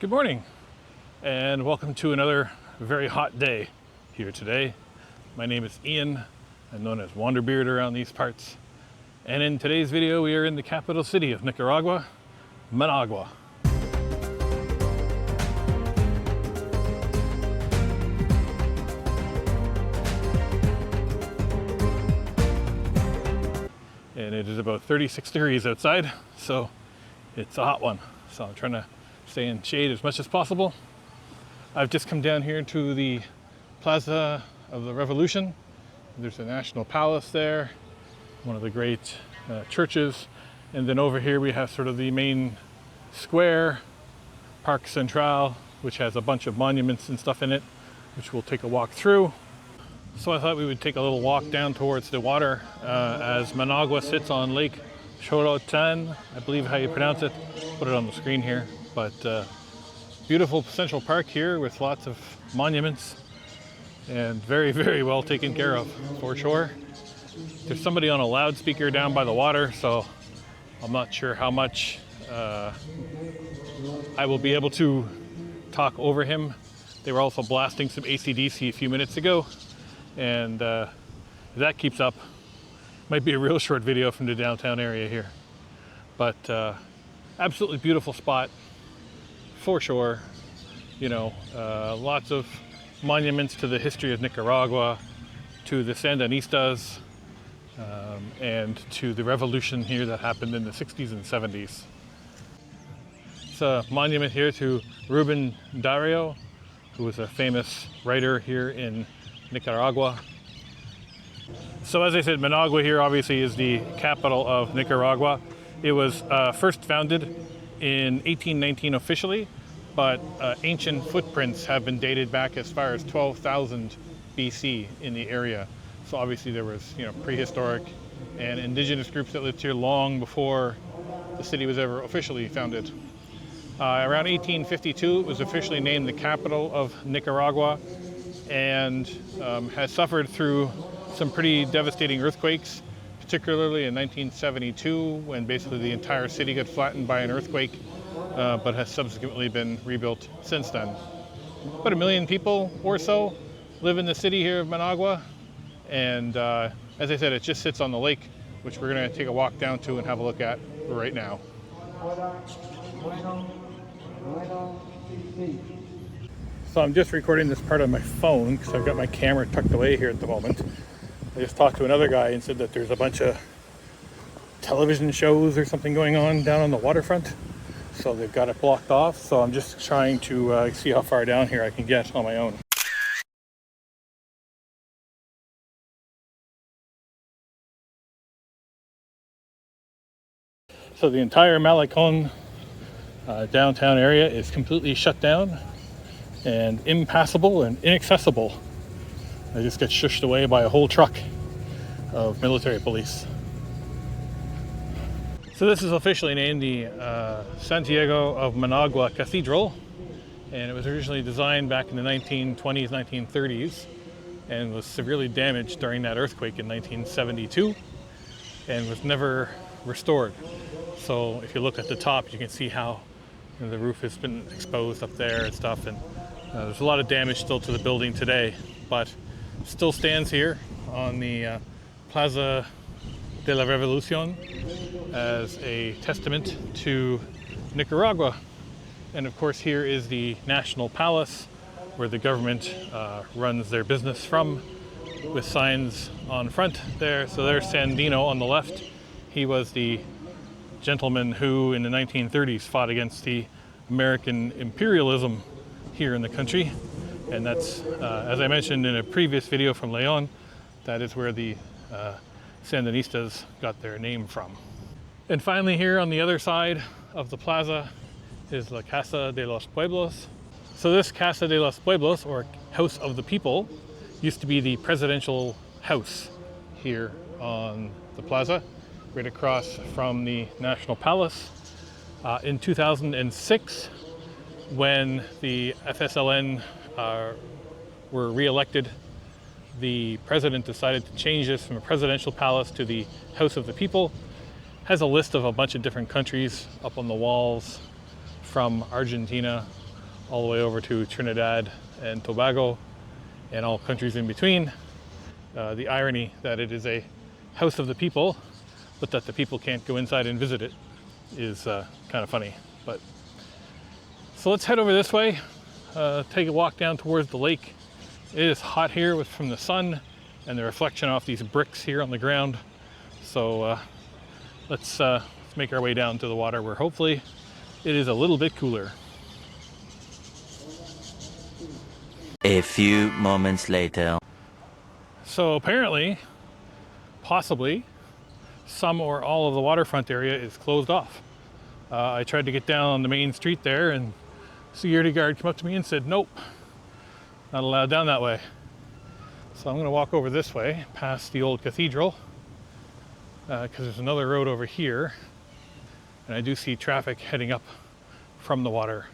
Good morning and welcome to another very hot day here today. My name is Ian. I'm known as WanderBeard around these parts. And in today's video, we are in the capital city of Nicaragua, Managua. And it is about 36 degrees outside, so it's a hot one. So I'm trying to stay in shade as much as possible. I've just come down here to the Plaza of the Revolution. There's a national palace there, one of the great churches. And then over here we have sort of the main square, Park Central, which has a bunch of monuments and stuff in it, which we'll take a walk through. So I thought we would take a little walk down towards the water as Managua sits on Lake Xolotlan, I believe how you pronounce it. Put it on the screen here. But beautiful central park here with lots of monuments and very, very well taken care of for sure. There's somebody on a loudspeaker down by the water, so I'm not sure how much I will be able to talk over him. They were also blasting some AC/DC a few minutes ago, and if that keeps up, might be a real short video from the downtown area here. But absolutely beautiful spot for sure. You know, lots of monuments to the history of Nicaragua, to the Sandinistas, and to the revolution here that happened in the 60s and 70s. It's a monument here to Ruben Dario, who was a famous writer here in Nicaragua. So as I said, Managua here obviously is the capital of Nicaragua. It was first founded in 1819 officially, but ancient footprints have been dated back as far as 12,000 BC in the area. So obviously there was, prehistoric and indigenous groups that lived here long before the city was ever officially founded. Around 1852, it was officially named the capital of Nicaragua and has suffered through some pretty devastating earthquakes, particularly in 1972 when basically the entire city got flattened by an earthquake, but has subsequently been rebuilt since then. About 1 million people or so live in the city here of Managua, and as I said, it just sits on the lake, which we're going to take a walk down to and have a look at right now. So I'm just recording this part on my phone because I've got my camera tucked away here at the moment. I just talked to another guy and said that there's a bunch of television shows or something going on down on the waterfront. So they've got it blocked off. So I'm just trying to see how far down here I can get on my own. So the entire malecón downtown area is completely shut down and impassable and inaccessible. I just get shushed away by a whole truck of military police. So this is officially named the Santiago of Managua Cathedral, and it was originally designed back in the 1920s, 1930s, and was severely damaged during that earthquake in 1972, and was never restored. So if you look at the top, you can see how the roof has been exposed up there and stuff, and there's a lot of damage still to the building today, but still stands here on the Plaza de la Revolución as a testament to Nicaragua. And of course here is the National Palace where the government runs their business from, with signs on front there. So there's Sandino on the left. He was the gentleman who in the 1930s fought against the American imperialism here in the country. And that's, as I mentioned in a previous video from Leon, that is where the Sandinistas got their name from. And finally here on the other side of the plaza is La Casa de los Pueblos. So this Casa de los Pueblos, or House of the People, used to be the presidential house here on the plaza, right across from the National Palace. In 2006, when the FSLN were re-elected, the president decided to change this from a presidential palace to the House of the People. Has a list of a bunch of different countries up on the walls, from Argentina all the way over to Trinidad and Tobago and all countries in between. The irony that it is a house of the people, but that the people can't go inside and visit it is kind of funny. But so let's head over this way, take a walk down towards the lake. It is hot here from the sun and the reflection off these bricks here on the ground. So let's make our way down to the water where hopefully it is a little bit cooler. A few moments later. So apparently, possibly, some or all of the waterfront area is closed off. I tried to get down on the main street there, and security guard came up to me and said, nope, not allowed down that way. So I'm going to walk over this way, past the old cathedral, because there's another road over here, and I do see traffic heading up from the water.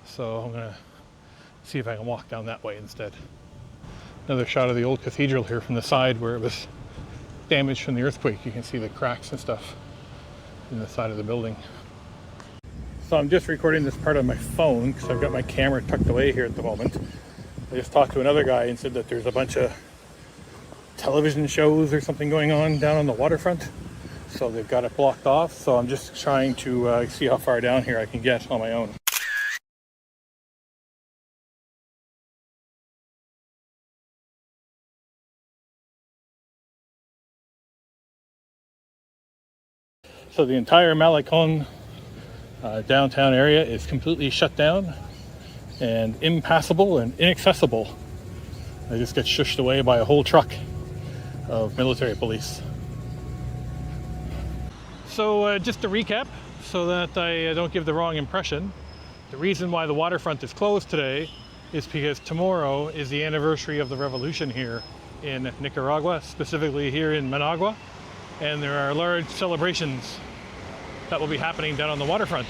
So I'm going to see if I can walk down that way instead. Another shot of the old cathedral here from the side where it was damaged from the earthquake. You can see the cracks and stuff in the side of the building. So I'm just recording this part on my phone because I've got my camera tucked away here at the moment. I just talked to another guy and said that there's a bunch of television shows or something going on down on the waterfront. So they've got it blocked off. So I'm just trying to see how far down here I can get on my own. So the entire malecón downtown area is completely shut down and impassable and inaccessible. I just get shushed away by a whole truck of military police. So just to recap, so that I don't give the wrong impression, the reason why the waterfront is closed today is because tomorrow is the anniversary of the Revolution here in Nicaragua, specifically here in Managua. And there are large celebrations that will be happening down on the waterfront.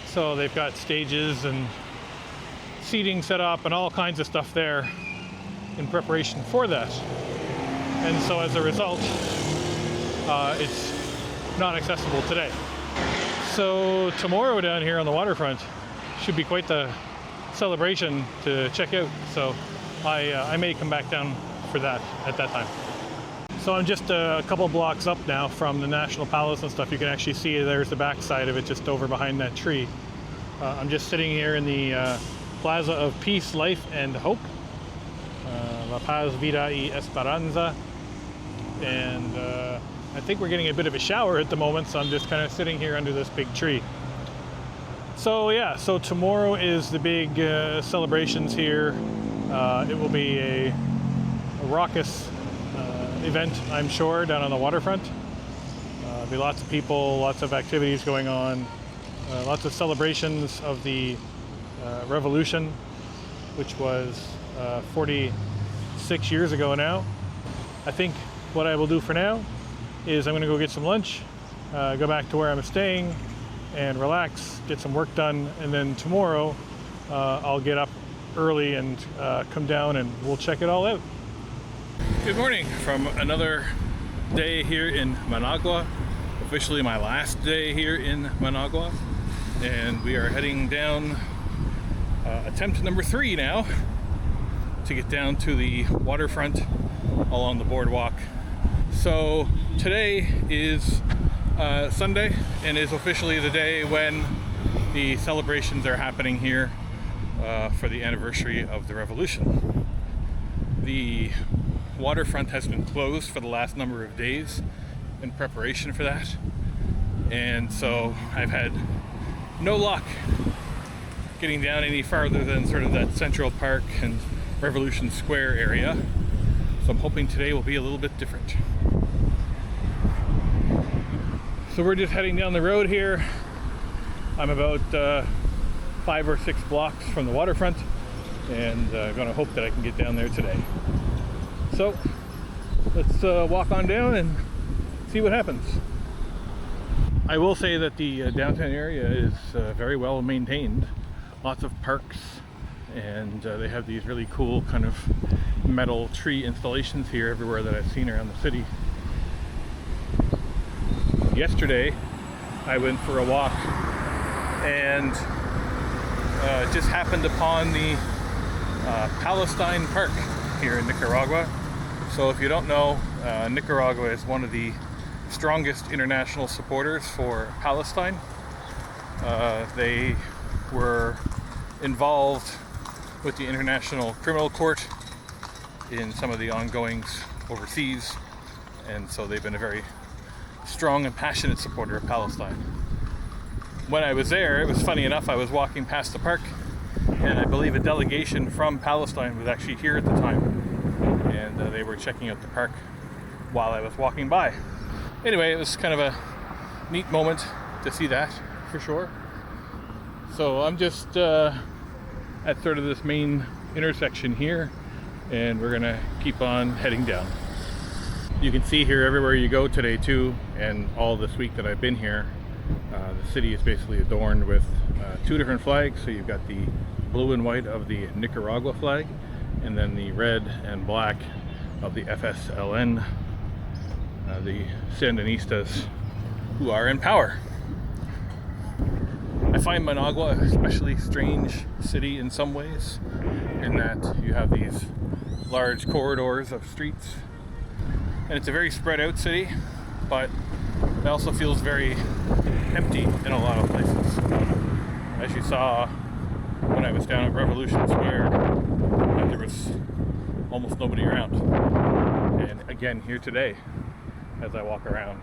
So they've got stages and seating set up and all kinds of stuff there in preparation for that. And so as a result, it's not accessible today. So tomorrow down here on the waterfront should be quite the celebration to check out. So I may come back down for that at that time. So I'm just a couple blocks up now from the National Palace and stuff. You can actually see there's the back side of it just over behind that tree. I'm just sitting here in the Plaza of Peace, Life and Hope. La Paz, Vida y Esperanza. And I think we're getting a bit of a shower at the moment, so I'm just kind of sitting here under this big tree. So yeah, so tomorrow is the big celebrations here. It will be a raucous event, I'm sure, down on the waterfront. There'll be lots of people, lots of activities going on, lots of celebrations of the Revolution, which was 46 years ago now. I think what I will do for now is I'm going to go get some lunch, go back to where I'm staying and relax, get some work done, and then tomorrow I'll get up early and come down and we'll check it all out. Good morning from another day here in Managua, officially my last day here in Managua, and we are heading down attempt number 3 now to get down to the waterfront along the boardwalk. So today is Sunday and is officially the day when the celebrations are happening here for the anniversary of the Revolution. The waterfront has been closed for the last number of days in preparation for that, and so I've had no luck getting down any farther than sort of that Central Park and Revolution Square area, so I'm hoping today will be a little bit different. So we're just heading down the road here. I'm about 5 or 6 blocks from the waterfront, and I'm going to hope that I can get down there today. So let's walk on down and see what happens. I will say that the downtown area is very well maintained. Lots of parks, and they have these really cool kind of metal tree installations here everywhere that I've seen around the city. Yesterday I went for a walk and just happened upon the Palestine Park here in Nicaragua. So if you don't know, Nicaragua is one of the strongest international supporters for Palestine. They were involved with the International Criminal Court in some of the ongoings overseas, and so they've been a very strong and passionate supporter of Palestine. When I was there, it was funny enough, I was walking past the park, and I believe a delegation from Palestine was actually here at the time, and they were checking out the park while I was walking by. Anyway, it was kind of a neat moment to see that, for sure. So I'm just at sort of this main intersection here, and we're gonna keep on heading down. You can see here everywhere you go today too, and all this week that I've been here, the city is basically adorned with two different flags. So you've got the blue and white of the Nicaragua flag, and then the red and black of the FSLN, the Sandinistas who are in power. I find Managua a especially strange city in some ways, in that you have these large corridors of streets, and it's a very spread out city, but it also feels very empty in a lot of places. As you saw when I was down at Revolution Square, there was almost nobody around. And again, here today, as I walk around,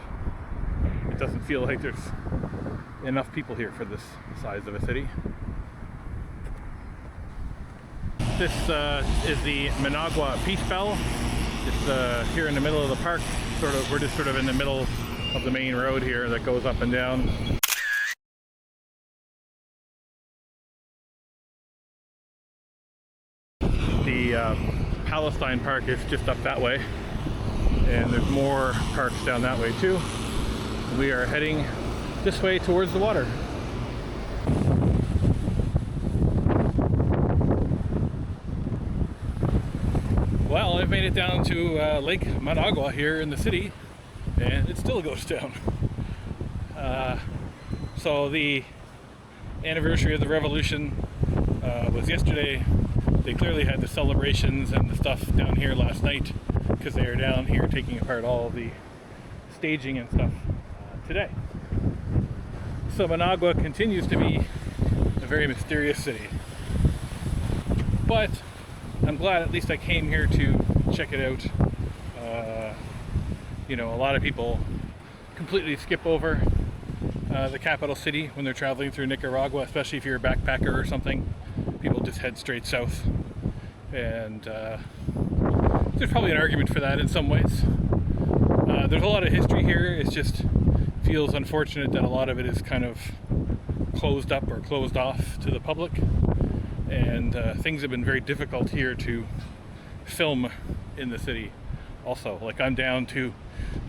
it doesn't feel like there's enough people here for this size of a city. This is the Managua Peace Bell. It's here in the middle of the park. We're just sort of in the middle of the main road here that goes up and down. The Palestine Park is just up that way, and there's more parks down that way too. We are heading this way towards the water. Well, I've made it down to Lake Managua here in the city, and it still goes down. So the anniversary of the Revolution was yesterday. They clearly had the celebrations and the stuff down here last night, because they are down here taking apart all the staging and stuff today. So Managua continues to be a very mysterious city, but I'm glad at least I came here to check it out. You know, a lot of people completely skip over the capital city when they're traveling through Nicaragua, especially if you're a backpacker or something. People just head straight south, and there's probably an argument for that in some ways. There's a lot of history here. It just feels unfortunate that a lot of it is kind of closed up or closed off to the public, and things have been very difficult here to film in the city. Also, like, I'm down to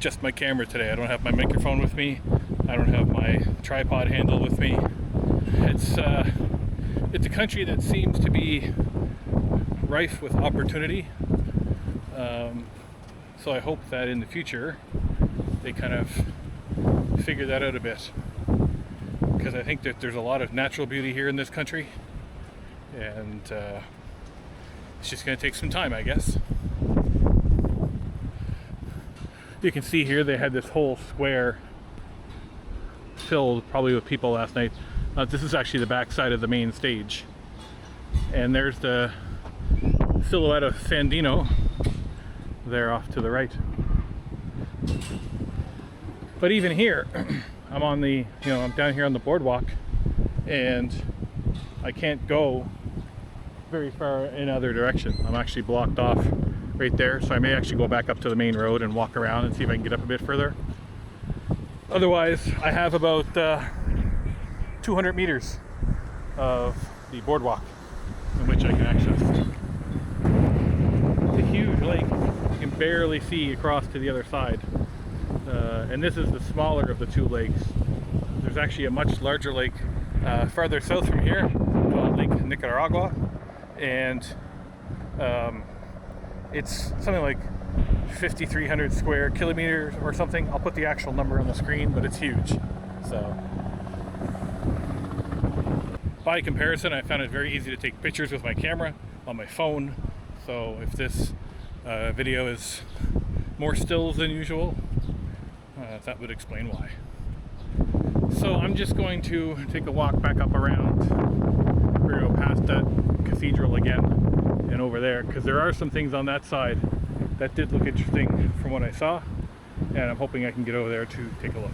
just my camera today. I don't have my microphone with me. I don't have my tripod handle with me. It's a country that seems to be rife with opportunity. So I hope that in the future they kind of figure that out a bit, because I think that there's a lot of natural beauty here in this country, and it's just going to take some time, I guess. You can see here they had this whole square filled probably with people last night. This is actually the back side of the main stage, and there's the silhouette of Sandino there off to the right. But even here, I'm on the, I'm down here on the boardwalk, and I can't go very far in other direction. I'm actually blocked off right there, so I may actually go back up to the main road and walk around and see if I can get up a bit further. Otherwise, I have about 200 meters of the boardwalk in which I can access. It's a huge lake. You can barely see across to the other side. And this is the smaller of the two lakes. There's actually a much larger lake farther south from here called Lake Nicaragua, and it's something like 5,300 square kilometers or something. I'll put the actual number on the screen, but it's huge. So by comparison, I found it very easy to take pictures with my camera on my phone. So if this video is more stills than usual, that would explain why. So I'm just going to take a walk back up around. We're going to go past that cathedral again and over there, because there are some things on that side that did look interesting from what I saw, and I'm hoping I can get over there to take a look.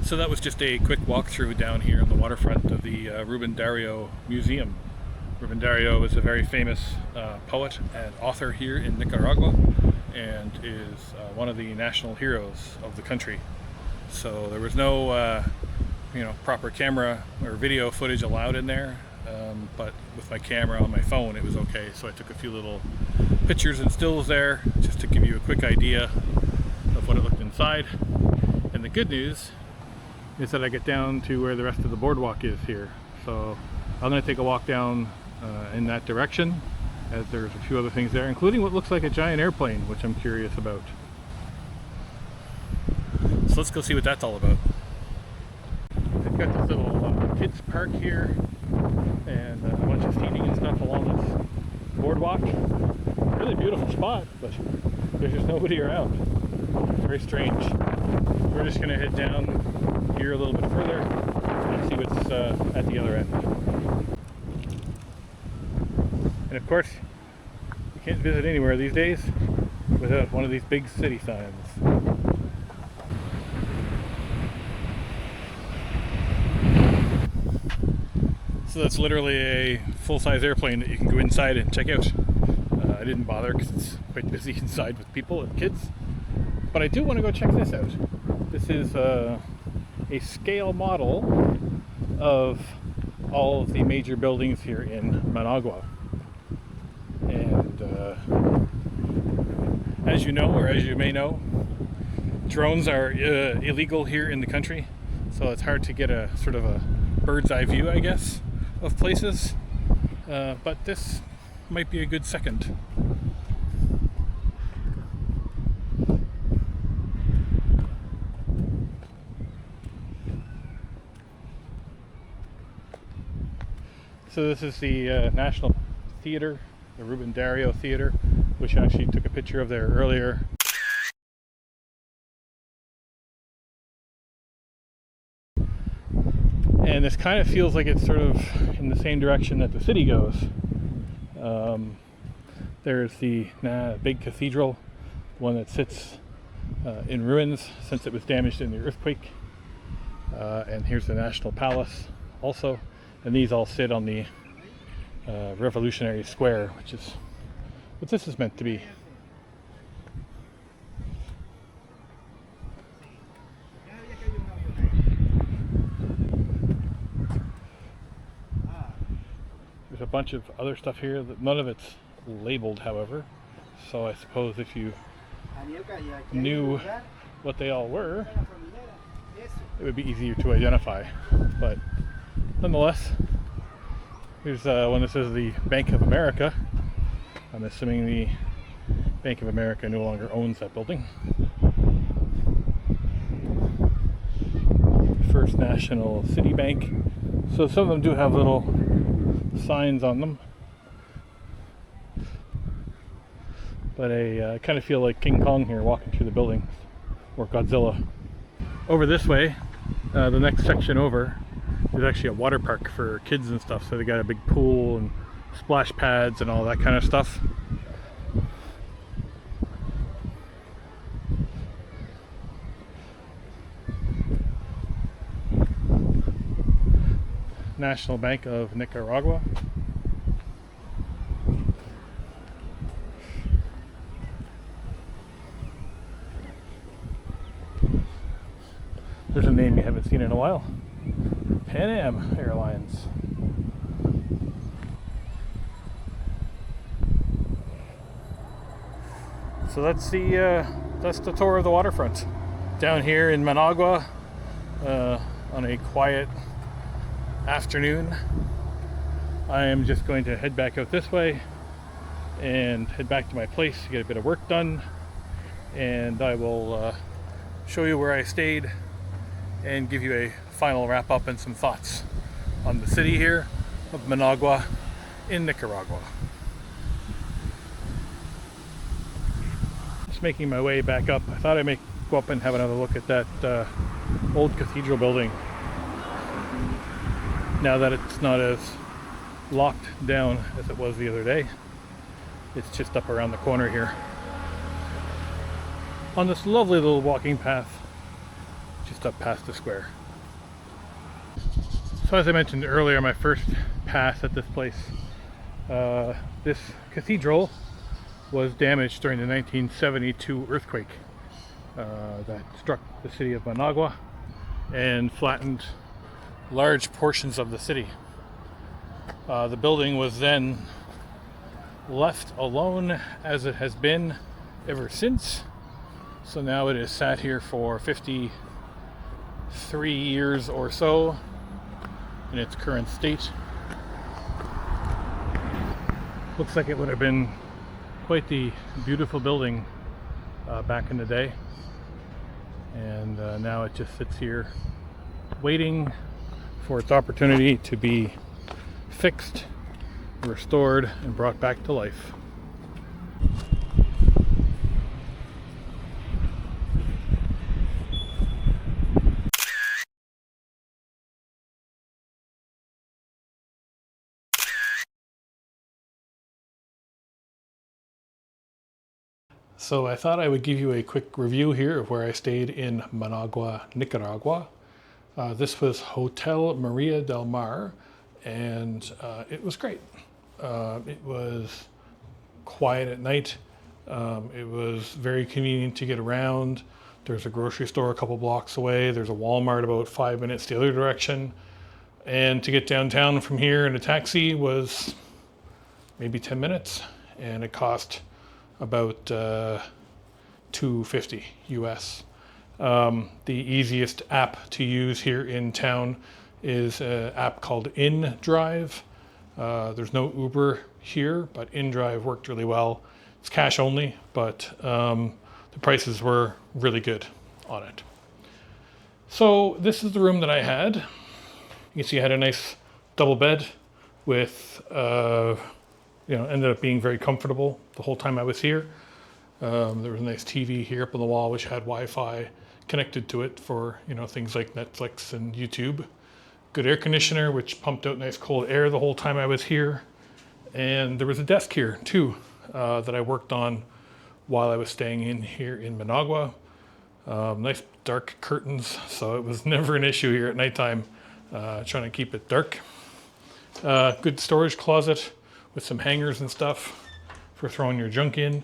So that was just a quick walkthrough down here on the waterfront of the Ruben Dario Museum. Ruben Dario is a very famous poet and author here in Nicaragua, and is one of the national heroes of the country. So there was no proper camera or video footage allowed in there, but with my camera on my phone it was okay. So I took a few little pictures and stills there just to give you a quick idea of what it looked inside. And the good news is that I get down to where the rest of the boardwalk is here. So I'm going to take a walk down in that direction, as there's a few other things there, including what looks like a giant airplane, which I'm curious about. So let's go see what that's all about. They've got this little kids park here, and a bunch of seating and stuff along this boardwalk. Really beautiful spot, but there's just nobody around. Very strange. We're just going to head down here a little bit further and see what's at the other end. And of course, you can't visit anywhere these days without one of these big city signs. So that's literally a full-size airplane that you can go inside and check out. I didn't bother because it's quite busy inside with people and kids. But I do want to go check this out. This is a scale model of all of the major buildings here in Managua. And as you know, or as you may know, drones are illegal here in the country. So it's hard to get a sort of a bird's eye view, I guess, of places. But this might be a good second. So this is the National Theater, the Ruben Dario Theater, which I actually took a picture of there earlier. And this kind of feels like it's sort of in the same direction that the city goes. There's the big cathedral, one that sits in ruins since it was damaged in the earthquake. And here's the National Palace also. And these all sit on the Revolutionary Square, which is what this is meant to be. There's a bunch of other stuff here that none of it's labeled, however. So I suppose if you knew what they all were, it would be easier to identify. But nonetheless, here's one that says the Bank of America. I'm assuming the Bank of America no longer owns that building. First National City Bank. So some of them do have little signs on them. But I kind of feel like King Kong here walking through the buildings, or Godzilla. Over this way, the next section over, there's actually a water park for kids and stuff, so they got a big pool and splash pads and all that kind of stuff. National Bank of Nicaragua. There's a name you haven't seen in a while. Pan Am Airlines. So that's the tour of the waterfront. Down here in Managua, on a quiet afternoon, I am just going to head back out this way and head back to my place to get a bit of work done, and I will show you where I stayed and give you a final wrap up and some thoughts on the city here of Managua in Nicaragua. Just making my way back up. I thought I may go up and have another look at that old cathedral building, now that it's not as locked down as it was the other day. It's just up around the corner here on this lovely little walking path just up past the square. So as I mentioned earlier, my first pass at this place, this cathedral was damaged during the 1972 earthquake that struck the city of Managua and flattened large portions of the city. The building was then left alone as it has been ever since. So now it is sat here for 53 years or so in its current state. Looks like it would have been quite the beautiful building back in the day, and now it just sits here waiting for its opportunity to be fixed, restored, and brought back to life. So I thought I would give you a quick review here of where I stayed in Managua, Nicaragua. This was Hotel Maria del Mar, and it was great. It was quiet at night. It was very convenient to get around. There's a grocery store a couple blocks away. There's a Walmart about 5 minutes the other direction. And to get downtown from here in a taxi was maybe 10 minutes, and it cost about $2.50 US. The easiest app to use here in town is an app called InDrive. There's no Uber here, but InDrive worked really well. It's cash only, but the prices were really good on it. So this is the room that I had. You can see I had a nice double bed with ended up being very comfortable the whole time I was here. There was a nice TV here up on the wall which had Wi-Fi connected to it for things like Netflix and YouTube. Good air conditioner which pumped out nice cold air the whole time I was here. And there was a desk here too that I worked on while I was staying in here in Managua. Nice dark curtains, so it was never an issue here at nighttime trying to keep it dark. Good storage closet with some hangers and stuff for throwing your junk in,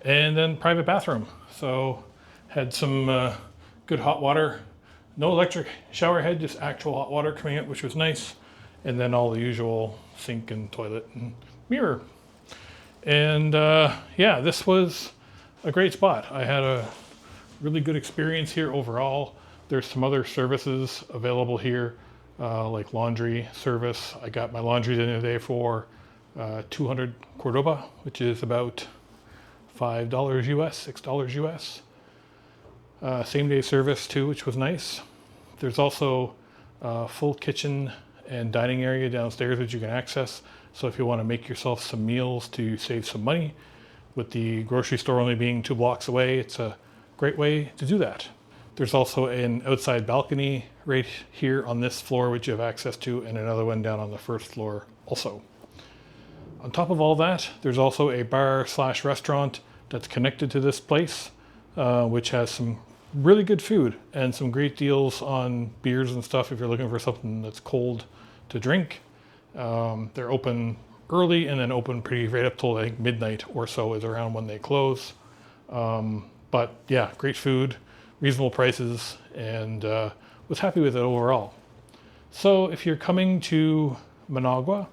and then private bathroom. So had some good hot water, no electric shower head, just actual hot water coming out, which was nice, and then all the usual sink and toilet and mirror. And yeah, this was a great spot. I had a really good experience here overall. There's some other services available here, like laundry service. I got my laundry done today for 200 Cordoba, which is about $5 US, $6 US. Same day service too, which was nice. There's also a full kitchen and dining area downstairs that you can access. So if you want to make yourself some meals to save some money, with the grocery store only being 2 blocks away, it's a great way to do that. There's also an outside balcony right here on this floor, which you have access to, and another one down on the first floor also. On top of all that, there's also a bar/restaurant that's connected to this place, which has some really good food and some great deals on beers and stuff if you're looking for something that's cold to drink. They're open early and then open pretty right up till I think midnight or so is around when they close. But yeah, great food, reasonable prices, and was happy with it overall. So if you're coming to Managua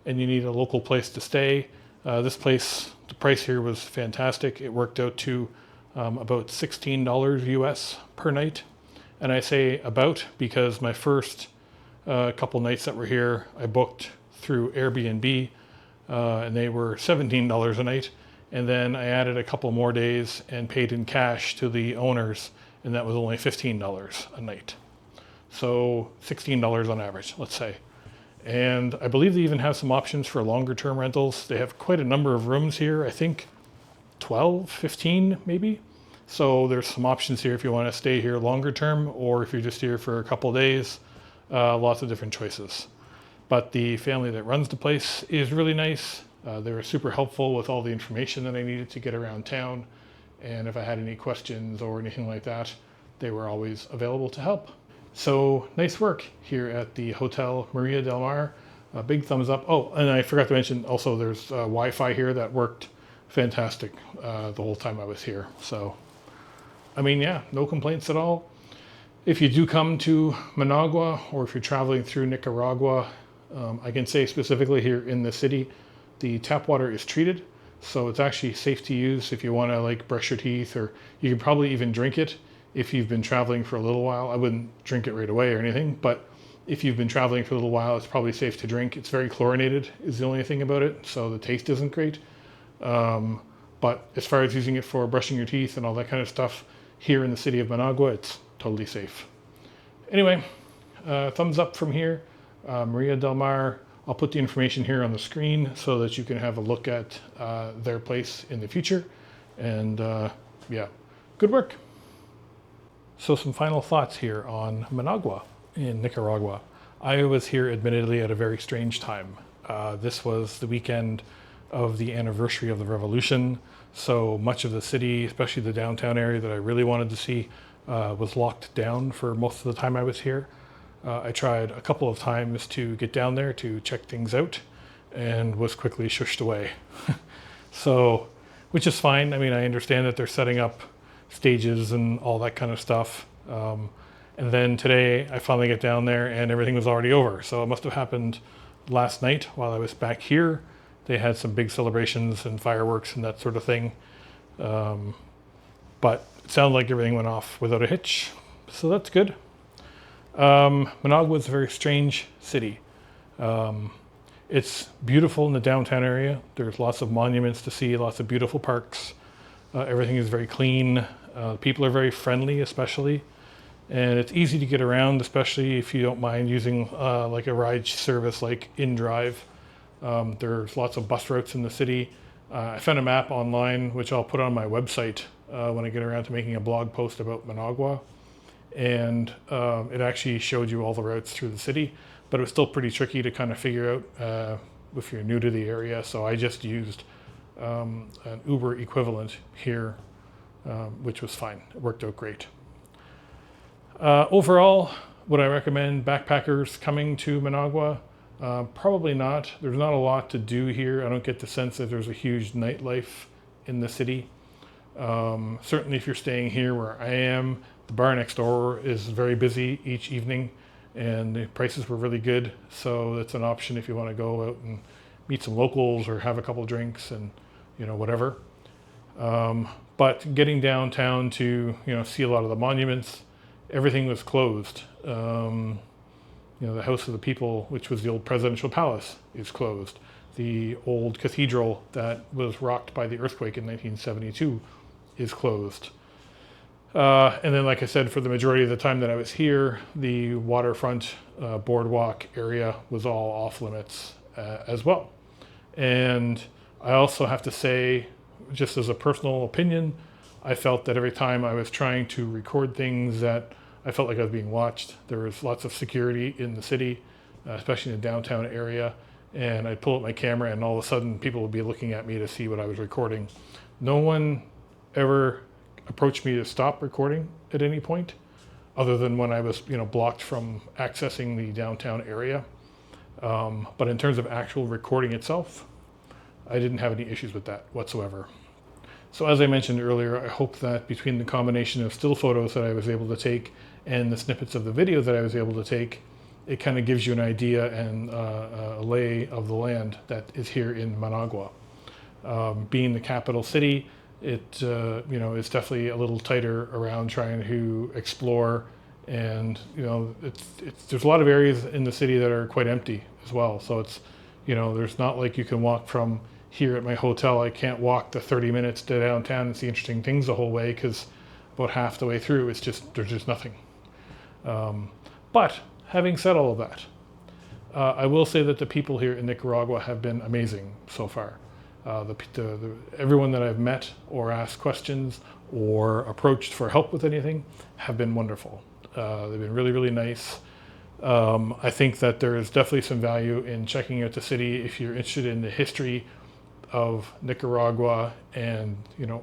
and you need a local place to stay, this place, the price here was fantastic. It worked out to about $16 US per night. And I say about because my first couple nights that were here, I booked through Airbnb, and they were $17 a night. And then I added a couple more days and paid in cash to the owners, and that was only $15 a night. So $16 on average, let's say. And I believe they even have some options for longer term rentals. They have quite a number of rooms here, I think 12, 15 maybe. So there's some options here if you want to stay here longer term, or if you're just here for a couple of days, lots of different choices. But the family that runs the place is really nice. They were super helpful with all the information that I needed to get around town. And if I had any questions or anything like that, they were always available to help. So nice work here at the Hotel Maria del Mar. A big thumbs up. Oh, and I forgot to mention also there's Wi-Fi here that worked fantastic the whole time I was here. So, I mean, yeah, no complaints at all. If you do come to Managua, or if you're traveling through Nicaragua, I can say specifically here in the city, the tap water is treated. So it's actually safe to use if you want to like brush your teeth, or you can probably even drink it if you've been traveling for a little while. I wouldn't drink it right away or anything, but if you've been traveling for a little while, it's probably safe to drink. It's very chlorinated is the only thing about it, so the taste isn't great. But as far as using it for brushing your teeth and all that kind of stuff, here in the city of Managua, it's totally safe. Anyway, thumbs up from here. Maria del Mar. I'll put the information here on the screen so that you can have a look at their place in the future. And yeah, good work. So some final thoughts here on Managua in Nicaragua. I was here admittedly at a very strange time. This was the weekend of the anniversary of the Revolution. So much of the city, especially the downtown area that I really wanted to see, was locked down for most of the time I was here. I tried a couple of times to get down there to check things out and was quickly shushed away. So, which is fine. I mean, I understand that they're setting up stages and all that kind of stuff. And then today I finally get down there and everything was already over. So it must have happened last night while I was back here. They had some big celebrations and fireworks and that sort of thing. But it sounded like everything went off without a hitch. So that's good. Managua is a very strange city. It's beautiful in the downtown area. There's lots of monuments to see, lots of beautiful parks. Everything is very clean. People are very friendly, especially. And it's easy to get around, especially if you don't mind using like a ride service like InDrive. There's lots of bus routes in the city. I found a map online, which I'll put on my website when I get around to making a blog post about Managua. And it actually showed you all the routes through the city, but it was still pretty tricky to kind of figure out if you're new to the area. So I just used an Uber equivalent here, which was fine. It worked out great. Overall, would I recommend backpackers coming to Managua? Probably not. There's not a lot to do here. I don't get the sense that there's a huge nightlife in the city. Certainly if you're staying here where I am, the bar next door is very busy each evening and the prices were really good. So that's an option if you want to go out and meet some locals or have a couple drinks and, you know, whatever. But getting downtown to, you know, see a lot of the monuments, everything was closed. You know, the House of the People, which was the old presidential palace, is closed. The old cathedral that was rocked by the earthquake in 1972 is closed. And then, like I said, for the majority of the time that I was here, the waterfront boardwalk area was all off limits as well. And I also have to say, just as a personal opinion, I felt that every time I was trying to record things that I felt like I was being watched. There was lots of security in the city, especially in the downtown area. And I'd pull up my camera and all of a sudden people would be looking at me to see what I was recording. No one ever approached me to stop recording at any point, other than when I was, you know, blocked from accessing the downtown area. But in terms of actual recording itself, I didn't have any issues with that whatsoever. So as I mentioned earlier, I hope that between the combination of still photos that I was able to take and the snippets of the video that I was able to take, it kind of gives you an idea and a lay of the land that is here in Managua. Being the capital city, it it's definitely a little tighter around trying to explore, and there's a lot of areas in the city that are quite empty as well. So it's there's not like you can walk from here at my hotel. I can't walk the 30 minutes to downtown and see interesting things the whole way, because about half the way through there's just nothing. But having said all of that, I will say that the people here in Nicaragua have been amazing so far. Everyone that I've met or asked questions or approached for help with anything have been wonderful. They've been really, really nice. I think that there is definitely some value in checking out the city if you're interested in the history of Nicaragua and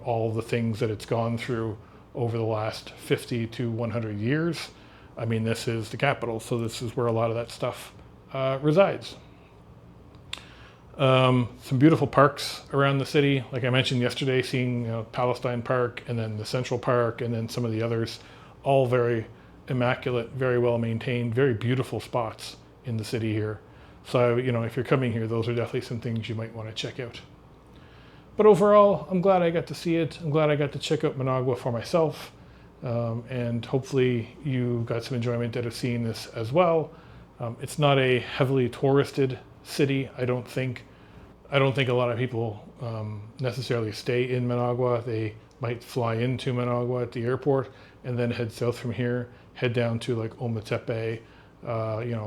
all the things that it's gone through over the last 50 to 100 years. I mean, this is the capital, so this is where a lot of that stuff resides. Some beautiful parks around the city. Like I mentioned yesterday, seeing Palestine Park, and then the Central Park, and then some of the others, all very immaculate, very well maintained, very beautiful spots in the city here. So if you're coming here, those are definitely some things you might want to check out. But overall, I'm glad I got to see it. I'm glad I got to check out Managua for myself, and hopefully you got some enjoyment out of seeing this as well. It's not a heavily touristed city. I don't think a lot of people necessarily stay in Managua. They might fly into Managua at the airport and then head south from here, head down to like Ometepe,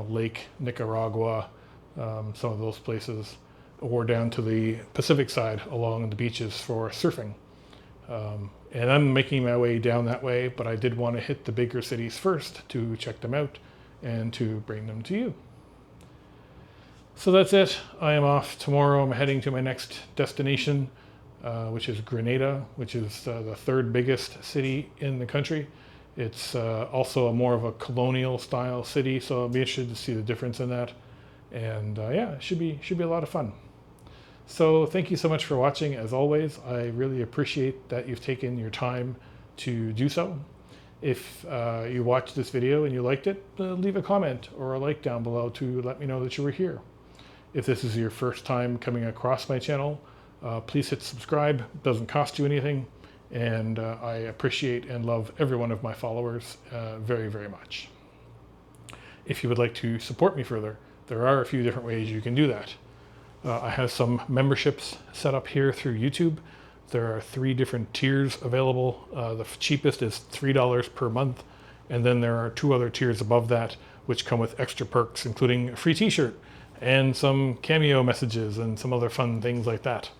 Lake Nicaragua, some of those places, or down to the Pacific side along the beaches for surfing. And I'm making my way down that way, but I did want to hit the bigger cities first to check them out and to bring them to you. So that's it. I am off tomorrow. I'm heading to my next destination, which is Grenada, which is the third biggest city in the country. It's also more of a colonial style city, so I'll be interested to see the difference in that. And yeah, it should be a lot of fun. So thank you so much for watching. As always, I really appreciate that you've taken your time to do so. If you watched this video and you liked it, leave a comment or a like down below to let me know that you were here. If this is your first time coming across my channel, please hit subscribe. It doesn't cost you anything, and I appreciate and love every one of my followers very, very much. If you would like to support me further, there are a few different ways you can do that. I have some memberships set up here through YouTube. There are 3 different tiers available. The cheapest is $3 per month, and then there are 2 other tiers above that which come with extra perks, including a free t-shirt and some cameo messages and some other fun things like that.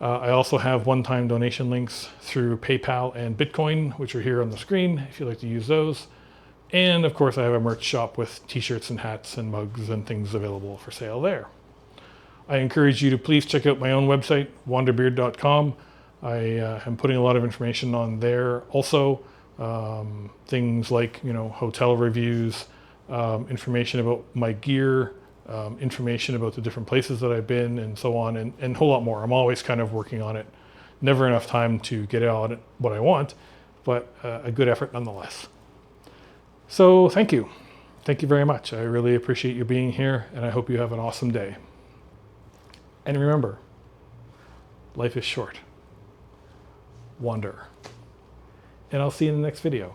I also have one-time donation links through PayPal and Bitcoin, which are here on the screen if you'd like to use those. And of course I have a merch shop with t-shirts and hats and mugs and things available for sale there. I encourage you to please check out my own website, WanderBeard.com. I am putting a lot of information on there also. Things like hotel reviews, information about my gear, information about the different places that I've been, and so on, and a whole lot more. I'm always kind of working on it. Never enough time to get out what I want, but a good effort nonetheless. So thank you. Thank you very much. I really appreciate you being here, and I hope you have an awesome day. And remember, life is short. Wander. And I'll see you in the next video.